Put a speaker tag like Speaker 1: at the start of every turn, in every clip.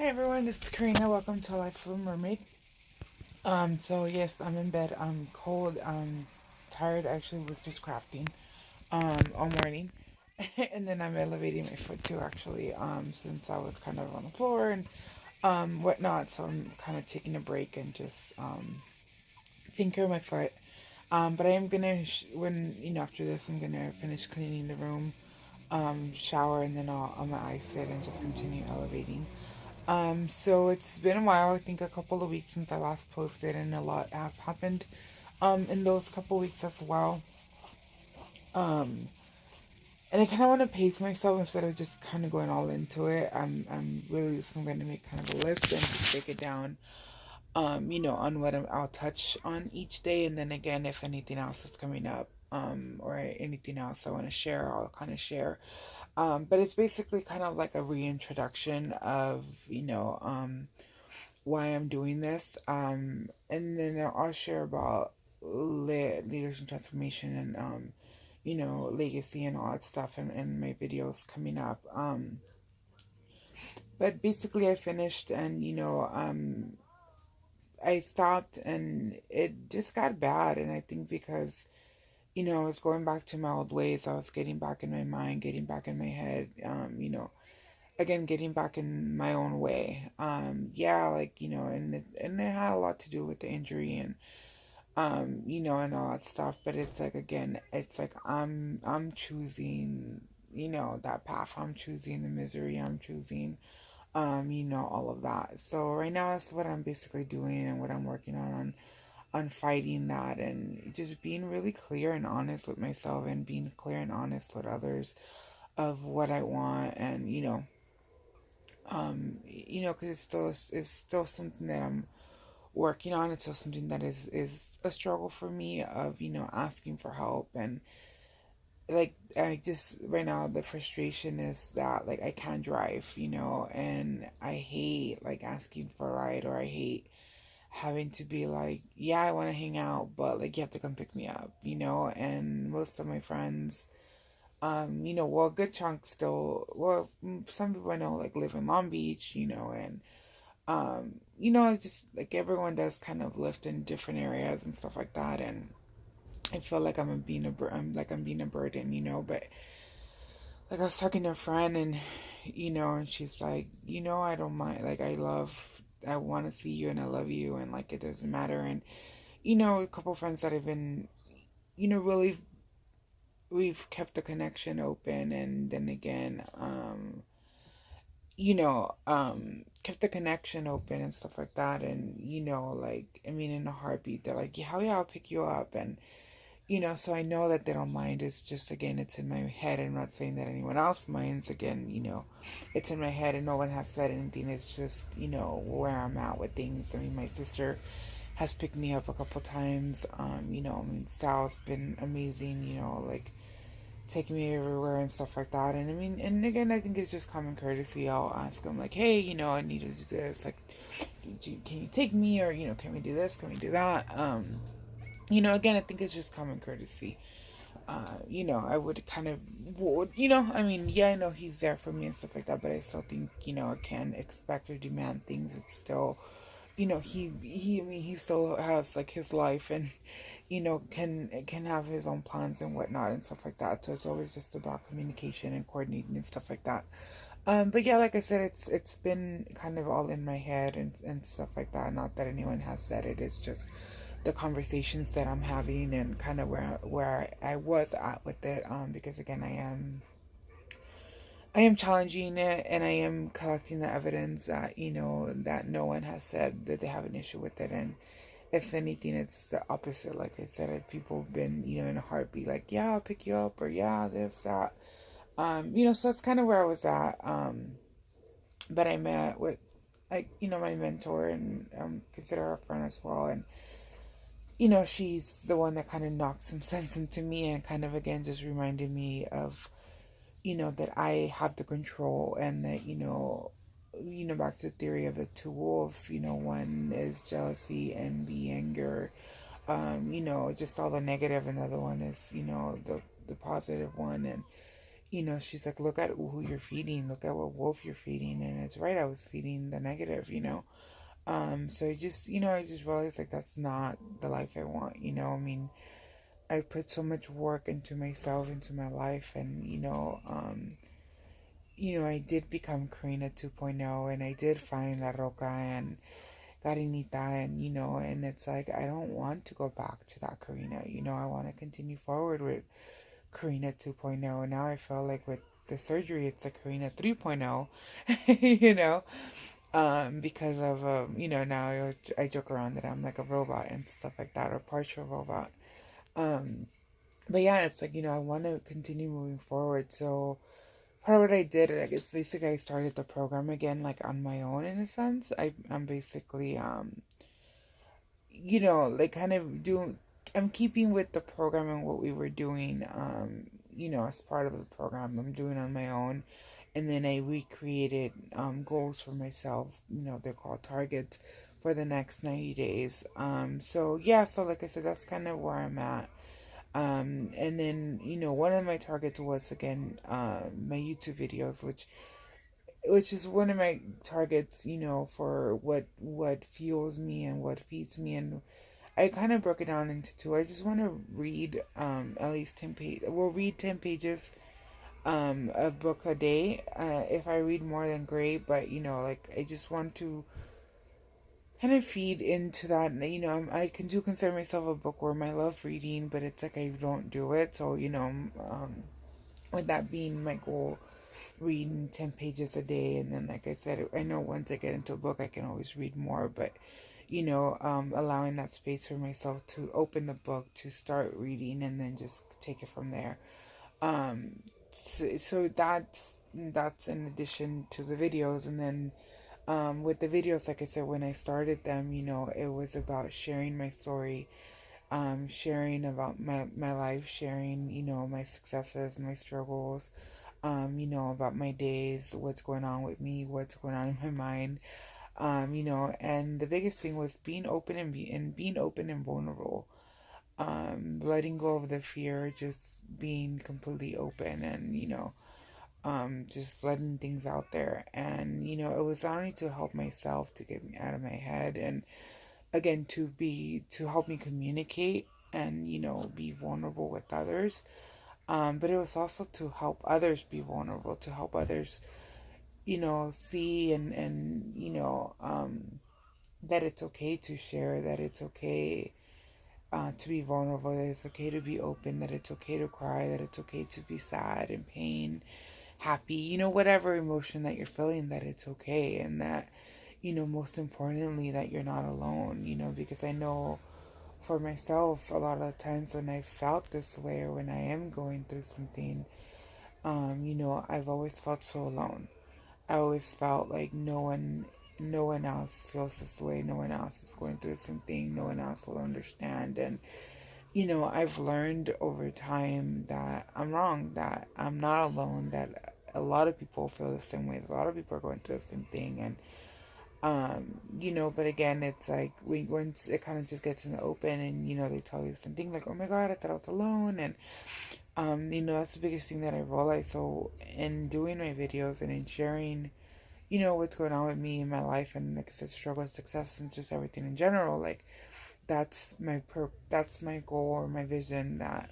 Speaker 1: everyone, it's Karina. Welcome to Life of a Mermaid. So yes, I'm in bed. I'm cold. I'm tired. Actually, was just crafting all morning, and then I'm elevating my foot too. Actually, since I was kind of on the floor and whatnot, so I'm kind of taking a break and just taking care of my foot. But I am gonna when after this, I'm gonna finish cleaning the room, shower, and then I'm gonna ice it and just continue elevating. So it's been a while, I think a couple of weeks since I last posted, and a lot has happened in those couple of weeks as well. Um, and I kind of want to pace myself instead of just kind of going all into it. I'm really just going to make kind of a list and just break it down, on what I'll touch on each day. And then again, if anything else is coming up, or anything else I want to share, I'll kind of share. But it's basically kind of like a reintroduction of, why I'm doing this. And then I'll share about leadership transformation and, legacy and all that stuff in my videos coming up. But basically, I finished and, I stopped and it just got bad. And I think because, I was going back to my old ways, I was getting back in my mind, getting back in my head, again getting back in my own way. And it had a lot to do with the injury and and all that stuff. But it's like, again, it's like I'm choosing, that path. I'm choosing the misery. I'm choosing all of that. So right now that's what I'm basically doing and what I'm working on fighting that, and just being really clear and honest with myself and being clear and honest with others of what I want. And because it's still something that I'm working on. It's still something that is a struggle for me of asking for help. And like, I just right now the frustration is that, like, I can't drive, and I hate like asking for a ride, or I hate having to be like, yeah, I want to hang out, but like you have to come pick me up, and most of my friends, well, a good chunk still, well, some people I know like live in Long Beach, and it's just like everyone does kind of live in different areas and stuff like that. And I feel like I'm being a burden, but like I was talking to a friend, and and she's like, I don't mind, like I want to see you and I love you, and like it doesn't matter. And a couple friends that have been, really, we've kept the connection open. And then again, kept the connection open and stuff like that. And, like, I mean, in a heartbeat, they're like, yeah, I'll pick you up. And, so I know that they don't mind. It's just, again, it's in my head. I'm not saying that anyone else minds. Again, it's in my head and no one has said anything. It's just, where I'm at with things. I mean, my sister has picked me up a couple times. I mean, Sal's been amazing, like, taking me everywhere and stuff like that. And I mean, and again, I think it's just common courtesy. I'll ask them like, hey, I need to do this. Like, can you take me? Or, can we do this? Can we do that? Again, I think it's just common courtesy. I would kind of, I mean, yeah, I know he's there for me and stuff like that, but I still think, I can expect or demand things. It's still, I mean, he still has like his life, and can have his own plans and whatnot and stuff like that. So it's always just about communication and coordinating and stuff like that. But yeah, like I said, it's been kind of all in my head and stuff like that. Not that anyone has said it. It's just the conversations that I'm having and kind of where I was at with it. Because again, I am challenging it, and I am collecting the evidence that that no one has said that they have an issue with it. And if anything, it's the opposite. Like I said, if people have been in a heartbeat, like, yeah, I'll pick you up, or yeah, this, that. So that's kind of where I was at. But I met with, like, my mentor, and consider her a friend as well. And she's the one that kind of knocked some sense into me, and kind of again just reminded me of that I have the control. And that back to the theory of the two wolves. One is jealousy, envy, anger, just all the negative, and the other one is the positive one. And she's like, look at who you're feeding, look at what wolf you're feeding. And it's right, I was feeding the negative. So I just realized like that's not the life I want. I mean, I put so much work into myself, into my life, and I did become Karina 2.0, and I did find La Roca and Carinita, and it's like I don't want to go back to that Karina. I want to continue forward with Karina 2.0. Now I feel like with the surgery, it's the Karina 3.0, because of, now I joke around that I'm like a robot and stuff like that, or partial robot. Um, but yeah, it's like, I want to continue moving forward. So part of what I did, like, it's basically I started the program again, like on my own in a sense. I'm basically, like kind of I'm keeping with the program and what we were doing, as part of the program. I'm doing on my own. And then I recreated goals for myself. They're called targets for the next 90 days. So yeah, so like I said, that's kind of where I'm at. And then, one of my targets was again, my YouTube videos, which is one of my targets, for what fuels me and what feeds me. And I kind of broke it down into two. I just want to read at least 10 pages. We'll read 10 pages a book a day. If I read more, then great. But like I just want to kind of feed into that. I can do consider myself a bookworm. I love reading, but it's like I don't do it. So with that being my goal, reading 10 pages a day, and then like I said, I know once I get into a book, I can always read more. But allowing that space for myself to open the book, to start reading, and then just take it from there. So that's in addition to the videos. And then with the videos, like I said, when I started them, it was about sharing my story, sharing about my life, sharing, my successes, my struggles, about my days, what's going on with me, what's going on in my mind, and the biggest thing was being open and being open and vulnerable, letting go of the fear, just being completely open, and just letting things out there. And it was not only to help myself to get me out of my head, and again to help me communicate and be vulnerable with others, but it was also to help others be vulnerable, to help others see and that it's okay to share, that it's okay to be vulnerable, that it's okay to be open, that it's okay to cry, that it's okay to be sad and pain, happy, whatever emotion that you're feeling, that it's okay. And that, most importantly, that you're not alone, because I know for myself, a lot of times when I felt this way, or when I am going through something, I've always felt so alone. I always felt like no one else feels this way. No one else is going through the same thing. No one else will understand. And I've learned over time that I'm wrong. That I'm not alone. That a lot of people feel the same way. A lot of people are going through the same thing. And but again, it's like once it kind of just gets in the open, and they tell you something like, "Oh my God, I thought I was alone," and that's the biggest thing that I realized. So in doing my videos and in sharing, what's going on with me in my life, and like I said, struggle, success, and just everything in general, like that's my goal or my vision, that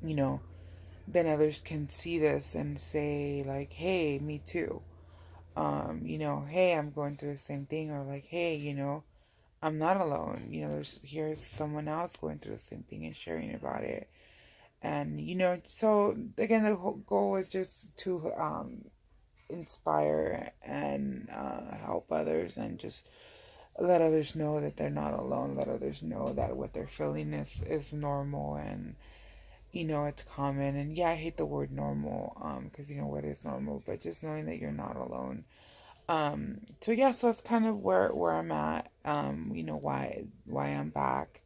Speaker 1: you know then others can see this and say like, hey, me too. Hey, I'm going through the same thing, or like, hey, I'm not alone. Here's someone else going through the same thing and sharing about it. And so again, the whole goal is just to inspire and help others, and just let others know that they're not alone. Let others know that what they're feeling is normal, and it's common. And yeah, I hate the word normal, because what is normal, but just knowing that you're not alone. So yeah, so that's kind of where I'm at. Why I'm back,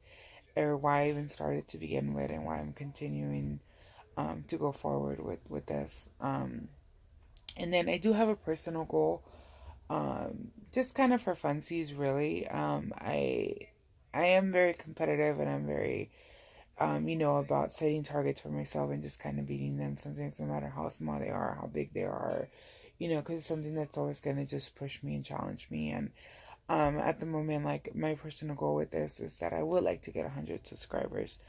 Speaker 1: or why I even started to begin with, and why I'm continuing to go forward with this. And then I do have a personal goal, just kind of for funsies, really. I am very competitive, and I'm very about setting targets for myself and just kind of beating them sometimes, no matter how small they are, how big they are, because it's something that's always going to just push me and challenge me. And at the moment, like, my personal goal with this is that I would like to get 100 subscribers.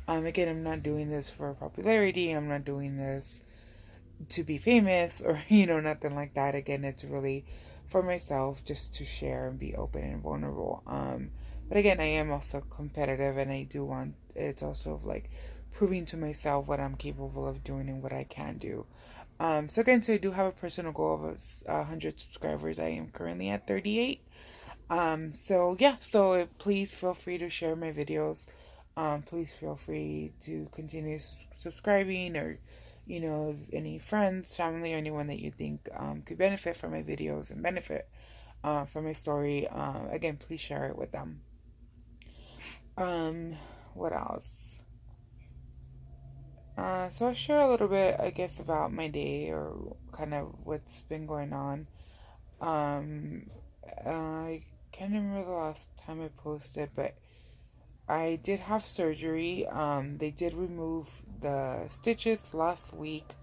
Speaker 1: Again, I'm not doing this for popularity. I'm not doing this to be famous or, nothing like that. Again, it's really for myself, just to share and be open and vulnerable. But again, I am also competitive, and I do want, it's also like proving to myself what I'm capable of doing and what I can do. So again, so I do have a personal goal of 100 subscribers. I am currently at 38. So yeah, so please feel free to share my videos. Please feel free to continue subscribing, or, any friends, family, or anyone that you think could benefit from my videos and benefit from my story. Again, please share it with them. Um, what else? So I'll share a little bit, I guess, about my day, or kind of what's been going on. Um, I can't remember the last time I posted, but I did have surgery. They did remove the stitches last week.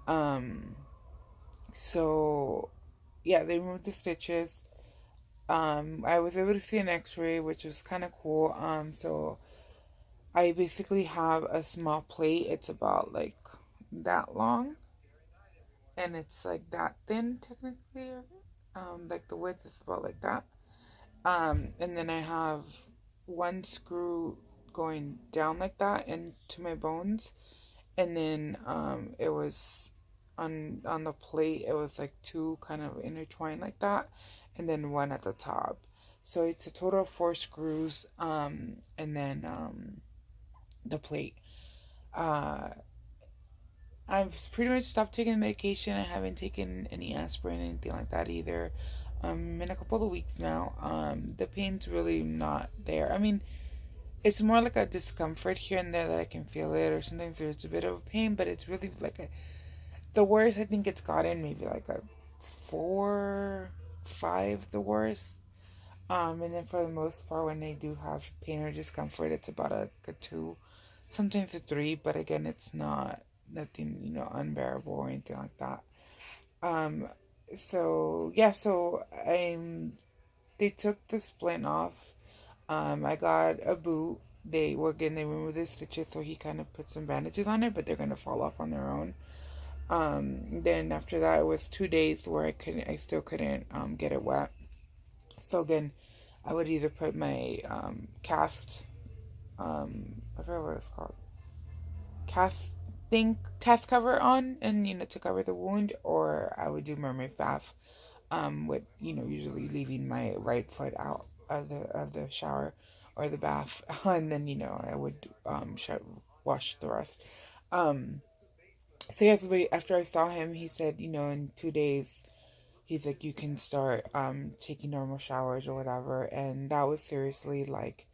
Speaker 1: Um, so yeah, they removed the stitches. I was able to see an X-ray, which was kind of cool. So I basically have a small plate. It's about like that long, and it's like that thin technically. Like the width is about like that. And then I have one screw going down like that into my bones, and then it was on the plate. It was like two kind of intertwined like that, and then one at the top. So it's a total of four screws. And then the plate. Uh, I've pretty much stopped taking medication. I haven't taken any aspirin, anything like that either. In a couple of weeks now. The pain's really not there. I mean, it's more like a discomfort here and there that I can feel it, or sometimes there's a bit of pain, but it's really like the worst I think it's gotten, maybe like a 4, 5, the worst. And then for the most part, when they do have pain or discomfort, it's about a 2, sometimes a 3, but again, it's not nothing, unbearable or anything like that. Um, so yeah, so they took the splint off. I got a boot. They removed the stitches, so he kind of put some bandages on it, but they're gonna fall off on their own. Then after that, it was 2 days where I still couldn't get it wet. So again, I would either put my I forget what it's called, cast cover on, and to cover the wound, or I would do mermaid bath, with usually leaving my right foot out of the shower or the bath, and then I would wash the rest. Um, so yes, but after I saw him, he said, in 2 days, he's like, you can start taking normal showers or whatever, and that was seriously like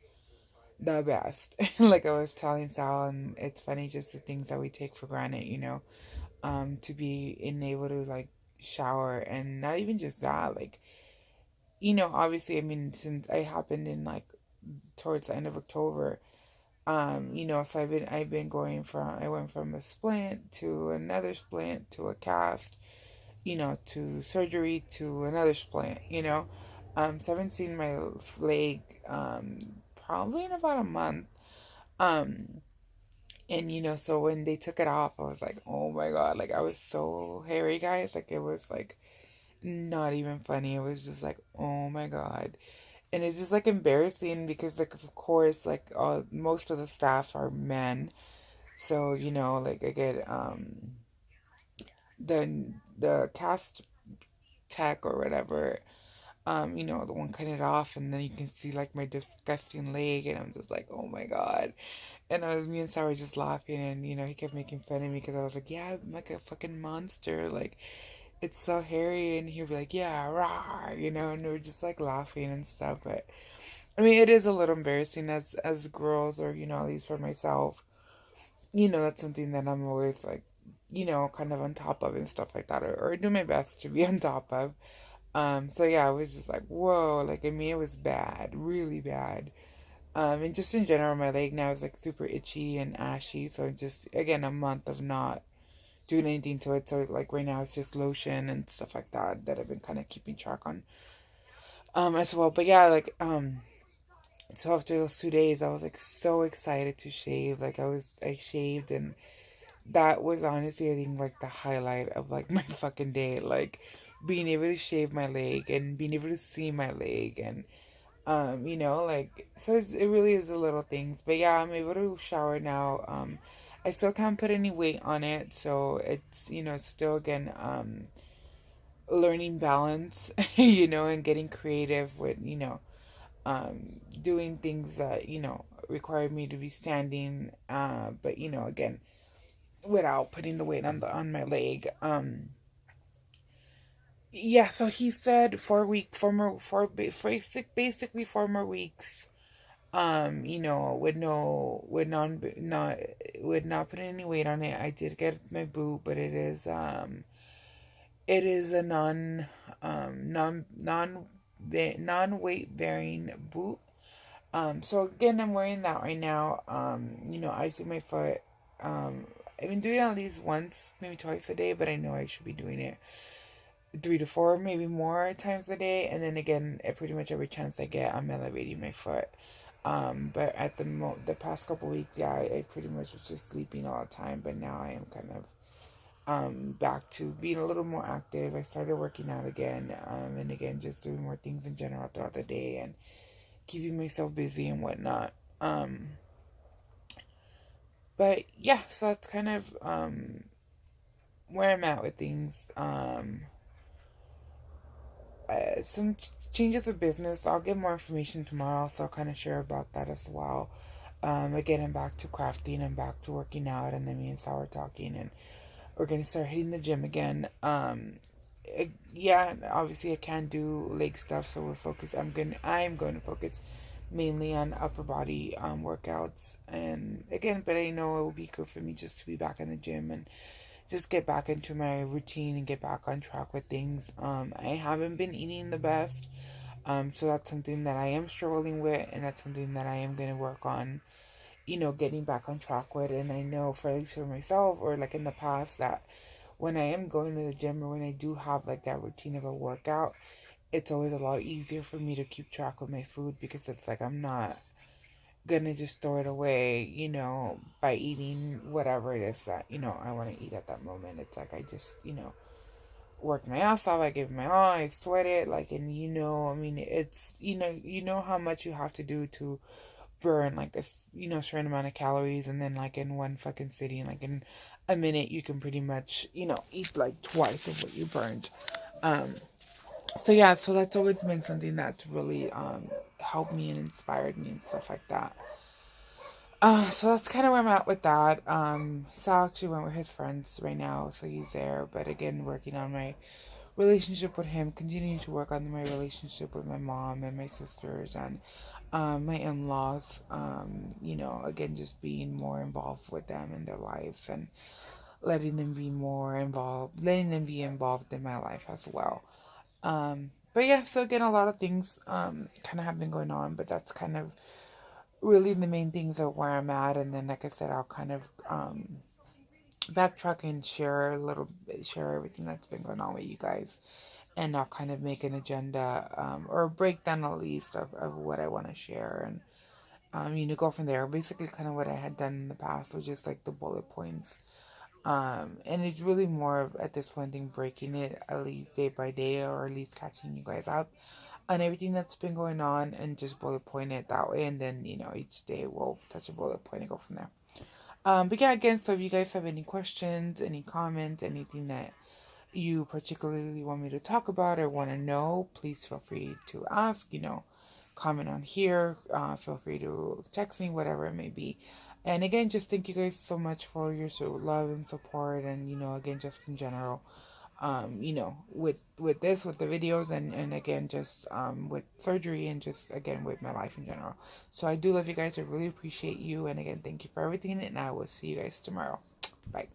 Speaker 1: the best. Like I was telling Sal, and it's funny just the things that we take for granted, to be able to like shower, and not even just that, like, obviously, I mean, since I happened in like towards the end of October, so I've been going from, I went from a splint to another splint to a cast, to surgery to another splint, so I haven't seen my leg probably in about a month. Um, and so when they took it off, I was like, oh my god, like I was so hairy, guys. Like it was like not even funny. It was just like, oh my god. And it's just like embarrassing because, like, of course, like most of the staff are men. So, like I get the cast tech or whatever, the one cutting it off, and then you can see like my disgusting leg, and I'm just like, oh my god. And me and Sarah were just laughing, and he kept making fun of me because I was like, yeah, I'm like a fucking monster, like it's so hairy, and he'd be like, yeah, rah, and we were just like laughing and stuff. But I mean, it is a little embarrassing as girls, or at least for myself. That's something that I'm always like, kind of on top of and stuff like that, or do my best to be on top of. So yeah, I was just like, whoa, like I mean, it was bad, really bad. And just in general, my leg now is like super itchy and ashy. So just, again, a month of not doing anything to it. So like right now it's just lotion and stuff like that that I've been kind of keeping track on as well. But yeah, like so after those 2 days I was like so excited to shave. Like I shaved, and that was honestly I think like the highlight of like my fucking day. Like being able to shave my leg and being able to see my leg, and like, so it really is the little things. But yeah, I'm able to shower now. I still can't put any weight on it, so it's, still again, learning balance, and getting creative with, doing things that, require me to be standing, but, again, without putting the weight on my leg. Yeah, so he said 4 week, 4 more, basically 4 more weeks, with no, with non, not, with not putting any weight on it. I did get my boot, but it is a non weight bearing boot. So again, I'm wearing that right now. Icing my foot. I've been doing it at least once, maybe twice a day, but I know I should be doing it 3 to 4, maybe more times a day. And then again, at pretty much every chance I get, I'm elevating my foot. But at the past couple weeks, yeah, I pretty much was just sleeping all the time. But now I am kind of back to being a little more active. I started working out again, and again just doing more things in general throughout the day and keeping myself busy and whatnot. But yeah, so that's kind of where I'm at with things. Some changes of business. I'll get more information tomorrow, so I'll kind of share about that as well. Again, I'm back to crafting. I'm back to working out, and then me and Sal were talking, and we're gonna start hitting the gym again. Yeah, obviously I can't do leg stuff, so we're focused. I'm going to focus mainly on upper body workouts, and again, but I know it will be good for me just to be back in the gym and just get back into my routine and get back on track with things. I haven't been eating the best, so that's something that I am struggling with, and that's something that I am going to work on, getting back on track with. And I know for at least for myself, or like in the past, that when I am going to the gym or when I do have like that routine of a workout, it's always a lot easier for me to keep track of my food, because it's like I'm not gonna just throw it away, by eating whatever it is that, I want to eat at that moment. It's like I just, work my ass off, I give my all, I sweat it, like, and I mean, it's, how much you have to do to burn like a, certain amount of calories, and then like in one fucking sitting, like in a minute, you can pretty much, eat like twice of what you burned. Um, so yeah, so that's always been something that's really helped me and inspired me and stuff like that. So that's kind of where I'm at with that. Sal actually went with his friends right now, so he's there. But again, working on my relationship with him, continuing to work on my relationship with my mom and my sisters and my in-laws. Again, just being more involved with them in their lives and letting them be involved in my life as well. But yeah, so again, a lot of things kind of have been going on, but that's kind of really the main things of where I'm at. And then, like I said, I'll kind of backtrack and share everything that's been going on with you guys, and I'll kind of make an agenda, or a breakdown at least of what I want to share, and go from there. Basically, kind of what I had done in the past was just like the bullet points. And it's really more of, at this point, thing, breaking it at least day by day, or at least catching you guys up on everything that's been going on, and just bullet point it that way. And then, each day we'll touch a bullet point and go from there. But yeah, again, so if you guys have any questions, any comments, anything that you particularly want me to talk about or want to know, please feel free to ask, comment on here, feel free to text me, whatever it may be. And again, just thank you guys so much for your love and support, and again, just in general, with this, with the videos, and again, just with surgery, and just again with my life in general. So I do love you guys. I really appreciate you, and again, thank you for everything, and I will see you guys tomorrow. Bye.